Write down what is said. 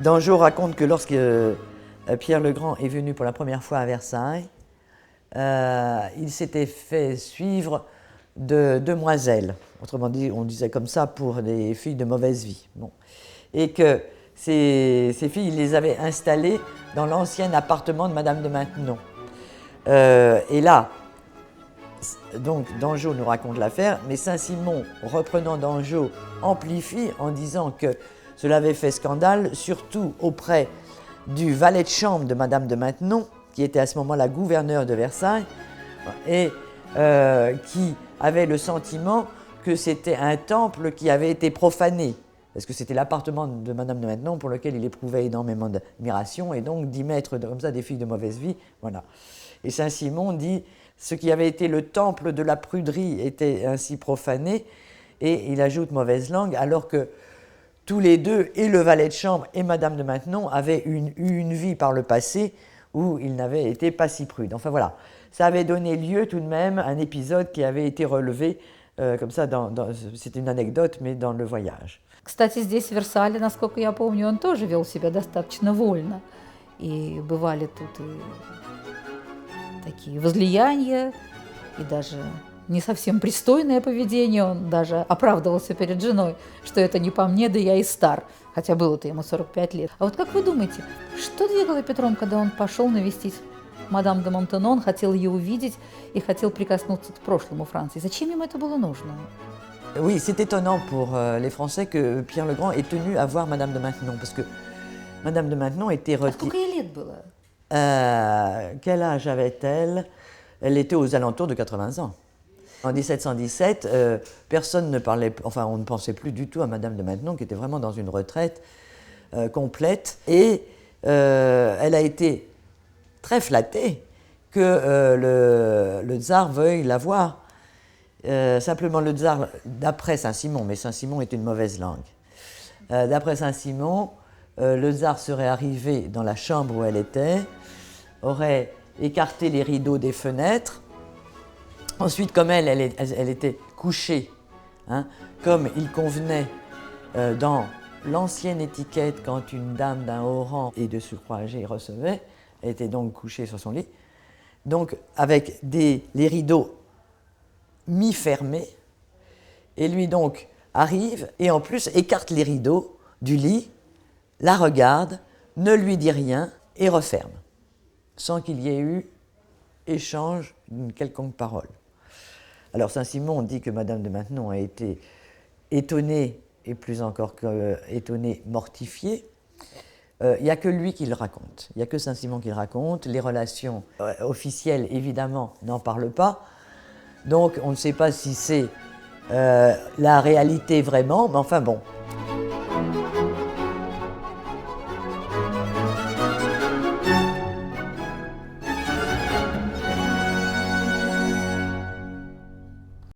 Dangeau raconte que lorsque Pierre le Grand est venu pour la première fois à Versailles, il s'était fait suivre de demoiselles. Autrement dit, on disait comme ça pour des filles de mauvaise vie. Bon. Et que ces filles, il les avait installées dans l'ancien appartement de Madame de Maintenon. Et là, donc Dangeau nous raconte l'affaire, mais Saint-Simon, reprenant Dangeau, amplifie en disant que cela avait fait scandale, surtout auprès du valet de chambre de Madame de Maintenon, qui était à ce moment-là gouverneur de Versailles, et qui avait le sentiment que c'était un temple qui avait été profané, parce que c'était l'appartement de Madame de Maintenon pour lequel il éprouvait énormément d'admiration, et donc d'y mettre comme ça des filles de mauvaise vie, voilà. Et Saint-Simon dit « ce qui avait été le temple de la pruderie était ainsi profané », et il ajoute « mauvaise langue », alors que tous les deux, et le valet de chambre et Madame de Maintenon, avaient eu une vie par le passé où ils n'avaient été pas si prudes. Enfin voilà, ça avait donné lieu tout de même à un épisode qui avait été relevé comme ça, c'est une anecdote, mais dans le voyage. Кстати, здесь, в Версале, насколько я помню, он тоже вел себя достаточно вольно. И бывали тут и такие возлияния, и даже не совсем пристойное поведение. Он даже оправдывался перед женой, что это не по мне, да я и стар. Хотя было-то ему 45 лет. А вот как вы думаете, что двигало Петром, когда он пошел навестить мадам де Монтеnon, он хотел ее увидеть и хотел прикоснуться к прошлому Франции? Зачем ему это было нужно? Oui, c'est étonnant pour les Français que Pierre le Grand ait tenu à voir Madame de Maintenon, parce que Madame de Maintenon était retirée. Сколько ей лет было? Quel âge avait-elle? Elle était aux alentours de 80 ans. En 1717, personne ne parlait, enfin on ne pensait plus du tout à Madame de Maintenon, qui était vraiment dans une retraite complète, et elle a été très flattée que le tsar veuille la voir. Simplement le tsar, d'après Saint-Simon, mais Saint-Simon est une mauvaise langue, d'après Saint-Simon, le tsar serait arrivé dans la chambre où elle était, aurait écarté les rideaux des fenêtres. Ensuite, comme elle était couchée, hein, comme il convenait dans l'ancienne étiquette quand une dame d'un haut rang et de surcroît âgée recevait, elle était donc couchée sur son lit, donc avec les rideaux mi-fermés, et lui donc arrive et en plus écarte les rideaux du lit, la regarde, ne lui dit rien et referme, sans qu'il y ait eu échange d'une quelconque parole. Alors Saint-Simon dit que Madame de Maintenon a été étonnée, et plus encore qu'étonnée, mortifiée. Il n'y a que lui qui le raconte, il n'y a que Saint-Simon qui le raconte. Les relations officielles, évidemment, n'en parlent pas. Donc on ne sait pas si c'est la réalité vraiment, mais enfin bon.